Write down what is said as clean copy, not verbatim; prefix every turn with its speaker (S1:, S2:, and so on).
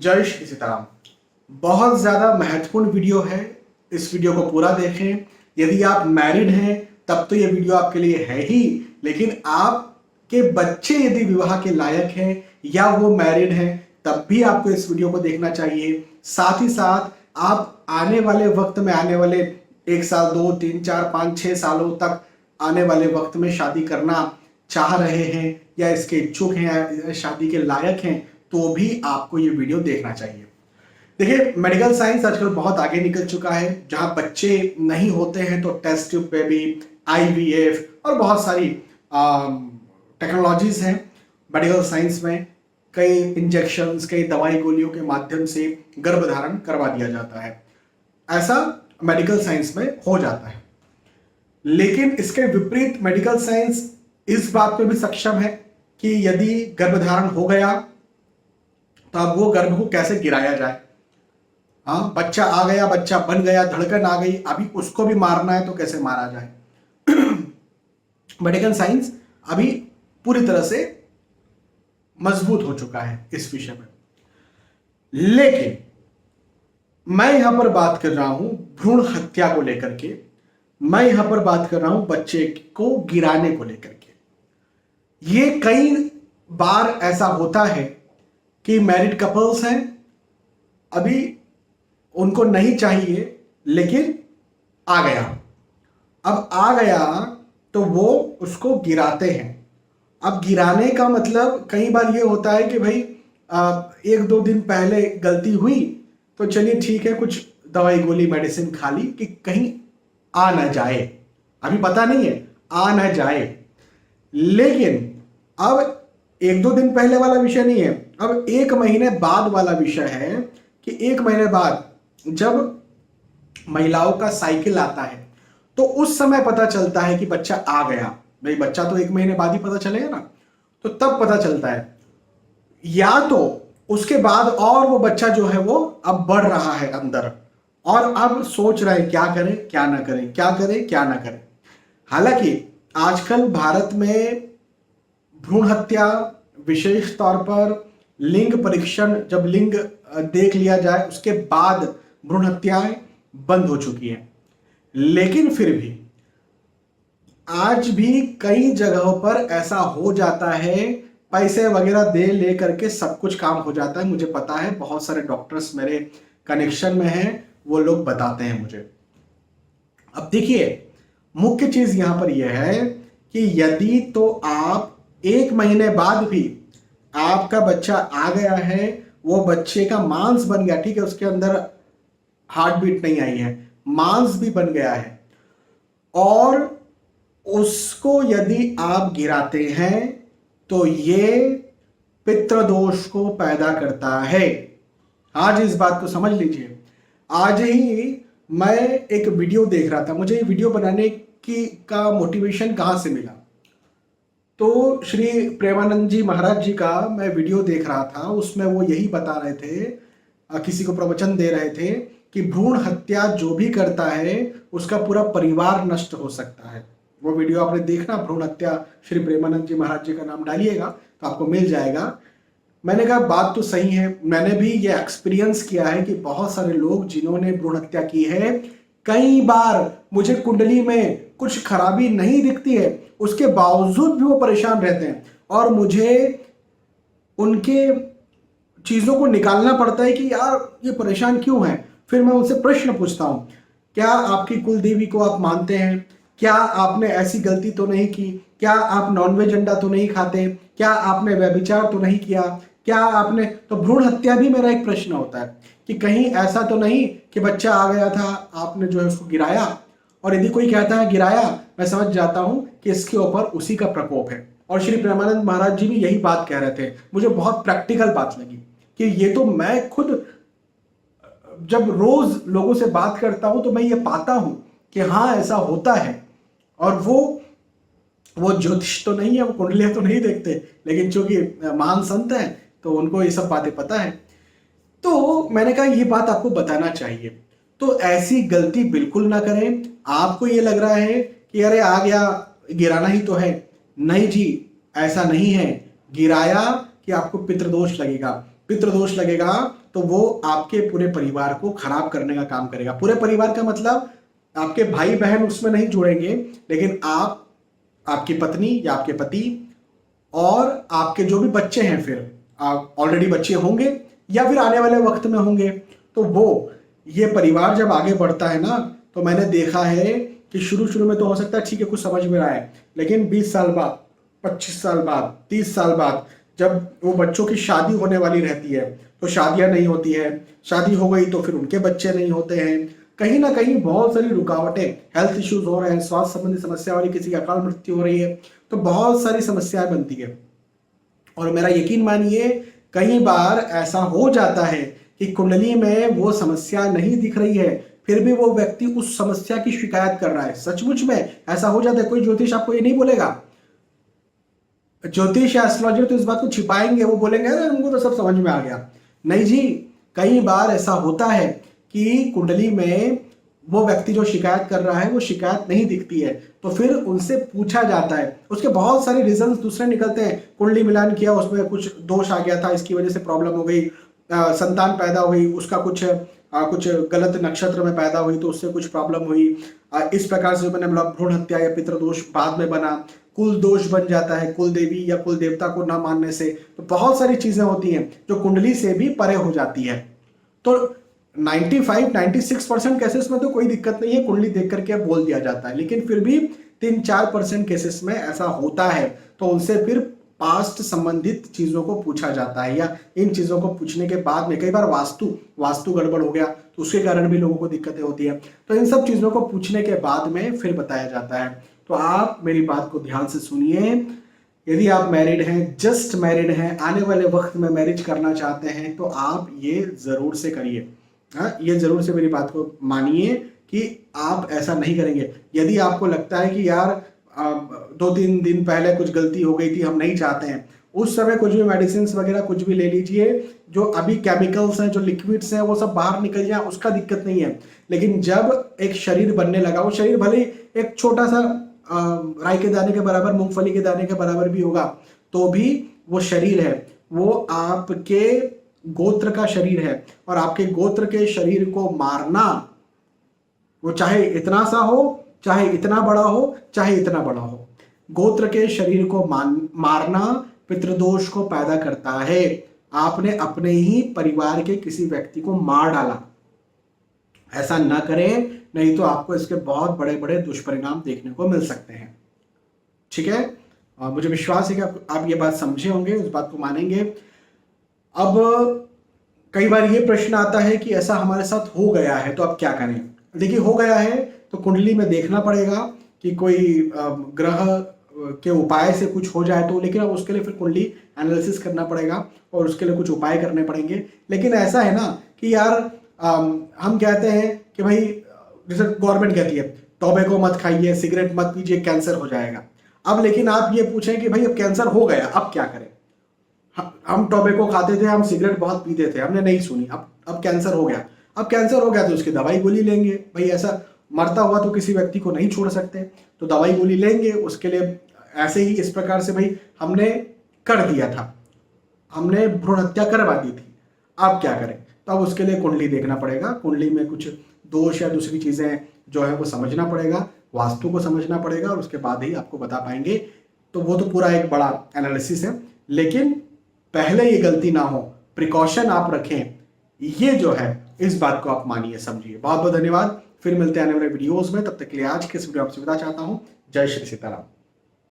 S1: जय श्री सीताराम। बहुत ज़्यादा महत्वपूर्ण वीडियो है, इस वीडियो को पूरा देखें। यदि आप मैरिड हैं तब तो ये वीडियो आपके लिए है ही, लेकिन आपके बच्चे यदि विवाह के लायक हैं या वो मैरिड हैं तब भी आपको इस वीडियो को देखना चाहिए। साथ ही साथ आप आने वाले वक्त में, आने वाले 1 साल, 2, 3, 4, 5, 6 सालों तक आने वाले वक्त में शादी करना चाह रहे हैं या इसके इच्छुक हैं या शादी के लायक हैं तो भी आपको ये वीडियो देखना चाहिए। देखिए, मेडिकल साइंस आजकल बहुत आगे निकल चुका है। जहां बच्चे नहीं होते हैं तो टेस्ट ट्यूब पे भी IVF और बहुत सारी टेक्नोलॉजीज हैं मेडिकल साइंस में। कई इंजेक्शंस, कई दवाई गोलियों के माध्यम से गर्भधारण करवा दिया जाता है। ऐसा मेडिकल साइंस में हो जाता है, लेकिन इसके विपरीत मेडिकल साइंस इस बात पे भी सक्षम है कि यदि गर्भधारण हो गया तो अब वो गर्भ को कैसे गिराया जाए। हाँ, बच्चा आ गया, बच्चा बन गया, धड़कन आ गई, अभी उसको भी मारना है तो कैसे मारा जाए। मेडिकल साइंस अभी पूरी तरह से मजबूत हो चुका है इस विषय में। लेकिन मैं यहां पर बात कर रहा हूं भ्रूण हत्या को लेकर के, मैं यहां पर बात कर रहा हूं बच्चे को गिराने को लेकर के। ये कई बार ऐसा होता है कि मैरिड कपल्स हैं, अभी उनको नहीं चाहिए लेकिन आ गया। अब आ गया तो वो उसको गिराते हैं। अब गिराने का मतलब कई बार ये होता है कि भाई 1-2 दिन पहले गलती हुई तो चलिए ठीक है, कुछ दवाई गोली मेडिसिन खा ली कि कहीं आ ना जाए, अभी पता नहीं है, आ ना जाए। लेकिन अब 1-2 दिन पहले वाला विषय नहीं है, अब 1 महीने बाद वाला विषय है कि 1 महीने बाद जब महिलाओं का साइकिल आता है तो उस समय पता चलता है कि बच्चा आ गया। भाई बच्चा तो 1 महीने बाद ही पता चलेगा ना, तो तब पता चलता है। या तो उसके बाद और वो बच्चा जो है वो अब बढ़ रहा है अंदर और अब सोच रहे हैं क्या करें क्या ना करें, क्या करें क्या ना करें। हालांकि आजकल भारत में भ्रूण हत्या, विशेष तौर पर लिंग परीक्षण, जब लिंग देख लिया जाए उसके बाद भ्रूण हत्याएं बंद हो चुकी हैं। लेकिन फिर भी आज भी कई जगहों पर ऐसा हो जाता है, पैसे वगैरह दे ले करके सब कुछ काम हो जाता है। मुझे पता है, बहुत सारे डॉक्टर्स मेरे कनेक्शन में हैं, वो लोग बताते हैं मुझे। अब देखिए, मुख्य चीज यहां पर यह है कि यदि तो आप 1 महीने बाद भी आपका बच्चा आ गया है, वो बच्चे का मांस बन गया, ठीक है, उसके अंदर हार्ट बीट नहीं आई है, मांस भी बन गया है, और उसको यदि आप गिराते हैं तो ये पितृदोष को पैदा करता है। आज इस बात को समझ लीजिए। आज ही मैं एक वीडियो देख रहा था, मुझे ये वीडियो बनाने का मोटिवेशन कहां से मिला, तो श्री प्रेमानंद जी महाराज जी का मैं वीडियो देख रहा था। उसमें वो यही बता रहे थे, किसी को प्रवचन दे रहे थे कि भ्रूण हत्या जो भी करता है उसका पूरा परिवार नष्ट हो सकता है। वो वीडियो आपने देखना, भ्रूण हत्या, श्री प्रेमानंद जी महाराज जी का नाम डालिएगा तो आपको मिल जाएगा। मैंने कहा बात तो सही है, मैंने भी ये एक्सपीरियंस किया है कि बहुत सारे लोग जिन्होंने भ्रूण हत्या की है, कई बार मुझे कुंडली में कुछ खराबी नहीं दिखती है, उसके बावजूद भी वो परेशान रहते हैं और मुझे उनके चीजों को निकालना पड़ता है कि यार ये परेशान क्यों है। फिर मैं उनसे प्रश्न पूछता हूं, क्या आपकी कुल देवी को आप मानते हैं? क्या आपने ऐसी गलती तो नहीं की? क्या आप नॉनवेज अंडा तो नहीं खाते? क्या आपने व्यभिचार तो नहीं किया? क्या आपने, तो भ्रूण हत्या भी मेरा एक प्रश्न होता है कि कहीं ऐसा तो नहीं कि बच्चा आ गया था, आपने जो है उसको गिराया। और यदि कोई कहता है गिराया, मैं समझ जाता हूं कि इसके ऊपर उसी का प्रकोप है। और श्री प्रेमानंद महाराज जी भी यही बात कह रहे थे। मुझे बहुत प्रैक्टिकल बात लगी कि ये तो मैं खुद जब रोज लोगों से बात करता हूं तो मैं ये पाता हूं कि हाँ ऐसा होता है। और वो ज्योतिष तो नहीं है, वो कुंडलियां तो नहीं देखते, लेकिन चूंकि महान संत हैं तो उनको ये सब बातें पता है। तो मैंने कहा ये बात आपको बताना चाहिए, तो ऐसी गलती बिल्कुल ना करें। आपको ये लग रहा है कि अरे आ गया, गिराना ही तो है, नहीं जी, ऐसा नहीं है। गिराया कि आपको पितृदोष लगेगा। पितृदोष लगेगा तो वो आपके पूरे परिवार को खराब करने का काम करेगा। पूरे परिवार का मतलब आपके भाई बहन उसमें नहीं जुड़ेंगे, लेकिन आप, आपकी पत्नी या आपके पति और आपके जो भी बच्चे हैं, फिर ऑलरेडी बच्चे होंगे या फिर आने वाले वक्त में होंगे, तो वो ये परिवार जब आगे बढ़ता है ना, तो मैंने देखा है कि शुरू शुरू में तो हो सकता है ठीक है कुछ समझ में आए, लेकिन 20 साल बाद, 25 साल बाद, 30 साल बाद जब वो बच्चों की शादी होने वाली रहती है तो शादियां नहीं होती है, शादी हो गई तो फिर उनके बच्चे नहीं होते हैं, कहीं ना कहीं बहुत सारी रुकावटें, हेल्थ इश्यूज हो रहे हैं, स्वास्थ्य संबंधी समस्या हो रही है, किसी की अकाल मृत्यु हो रही है, तो बहुत सारी समस्याएं बनती है। और मेरा यकीन मानिए कई बार ऐसा हो जाता है कि कुंडली में वो समस्या नहीं दिख रही है, फिर भी वो व्यक्ति उस समस्या की शिकायत कर रहा है। सचमुच में ऐसा हो जाता है। कोई ज्योतिष आपको ये नहीं बोलेगा, ज्योतिष या एस्ट्रोलॉजर तो इस बात को छिपाएंगे, वो बोलेंगे अरे उनको तो सब समझ में आ गया। नहीं जी, कई बार ऐसा होता है कि कुंडली में वो व्यक्ति जो शिकायत कर रहा है वो शिकायत नहीं दिखती है, तो फिर उनसे पूछा जाता है, उसके बहुत सारे रीजंस दूसरे निकलते हैं। कुंडली मिलान किया, उसमें कुछ दोष आ गया था, इसकी वजह से प्रॉब्लम हो गई, संतान पैदा हुई, उसका कुछ गलत नक्षत्र में पैदा हुई तो उससे कुछ प्रॉब्लम हुई, इस प्रकार से मैंने बोला भ्रूण हत्या या पितृ दोष बाद में बना, कुल दोष बन जाता है कुल देवी या कुल देवता को ना मानने से, तो बहुत सारी चीजें होती हैं जो कुंडली से भी परे हो जाती है। तो 95-96% केसेस में तो कोई दिक्कत नहीं है, कुंडली देख करके बोल दिया जाता है, लेकिन फिर भी 3-4% केसेस में ऐसा होता है, तो उनसे फिर पास्ट संबंधित चीजों को पूछा जाता है, या इन चीजों को पूछने के बाद में कई बार वास्तु गड़बड़ हो गया तो उसके कारण भी लोगों को दिक्कतें होती है, तो इन सब चीजों को पूछने के बाद में फिर बताया जाता है। तो आप मेरी बात को ध्यान से सुनिए। यदि आप मैरिड हैं, जस्ट मैरिड हैं, आने वाले वक्त में मैरिज करना चाहते हैं, तो आप ये जरूर से करिए। हाँ, ये जरूर से मेरी बात को मानिए कि आप ऐसा नहीं करेंगे। यदि आपको लगता है कि यार 2-3 दिन पहले कुछ गलती हो गई थी, हम नहीं चाहते हैं, उस समय कुछ भी मेडिसिन वगैरह कुछ भी ले लीजिए, जो अभी केमिकल्स हैं, जो लिक्विड्स हैं, वो सब बाहर निकल जाए, उसका दिक्कत नहीं है। लेकिन जब एक शरीर बनने लगा, वो शरीर भले एक छोटा सा राई के दाने के बराबर, मूंगफली के दाने के बराबर भी होगा, तो भी वो शरीर है, वो आपके गोत्र का शरीर है, और आपके गोत्र के शरीर को मारना, वो चाहे इतना सा हो, चाहे इतना बड़ा हो, चाहे इतना बड़ा हो, गोत्र के शरीर को मारना पितृदोष को पैदा करता है। आपने अपने ही परिवार के किसी व्यक्ति को मार डाला, ऐसा ना करें, नहीं तो आपको इसके बहुत बड़े बड़े दुष्परिणाम देखने को मिल सकते हैं। ठीक है, मुझे विश्वास है कि आप ये बात समझे होंगे, उस बात को मानेंगे। अब कई बार ये प्रश्न आता है कि ऐसा हमारे साथ हो गया है तो अब क्या करें। देखिए, हो गया है तो कुंडली में देखना पड़ेगा कि कोई ग्रह के उपाय से कुछ हो जाए तो, लेकिन अब उसके लिए फिर कुंडली एनालिसिस करना पड़ेगा और उसके लिए कुछ उपाय करने पड़ेंगे। लेकिन ऐसा है ना कि यार हम कहते हैं कि भाई, जैसे गवर्नमेंट कहती है टोबैको मत खाइए, सिगरेट मत पीजिए, कैंसर हो जाएगा। अब लेकिन आप ये पूछें कि भाई अब कैंसर हो गया, अब क्या करें। हम टोबैको खाते थे, हम सिगरेट बहुत पीते थे, हमने नहीं सुनी, अब कैंसर हो गया। अब कैंसर हो गया तो उसकी दवाई गोली लेंगे। भाई ऐसा मरता हुआ तो किसी व्यक्ति को नहीं छोड़ सकते, तो दवाई गोली लेंगे उसके लिए। ऐसे ही इस प्रकार से भाई हमने कर दिया था, हमने भ्रूण हत्या करवा दी थी, अब क्या करें। तो अब उसके लिए कुंडली देखना पड़ेगा, कुंडली में कुछ दोष या दूसरी चीजें जो है वो समझना पड़ेगा, वास्तु को समझना पड़ेगा, और उसके बाद ही आपको बता पाएंगे। तो वो तो पूरा एक बड़ा एनालिसिस है, लेकिन पहले ये गलती ना हो, प्रिकॉशन आप रखें, ये जो है इस बात को आप मानिए, समझिए। बहुत बहुत धन्यवाद, फिर मिलते हैं आने वाले वीडियोस में। तब तक के लिए आज के इस वीडियो आपसे विदा चाहता हूं। जय श्री सीताराम।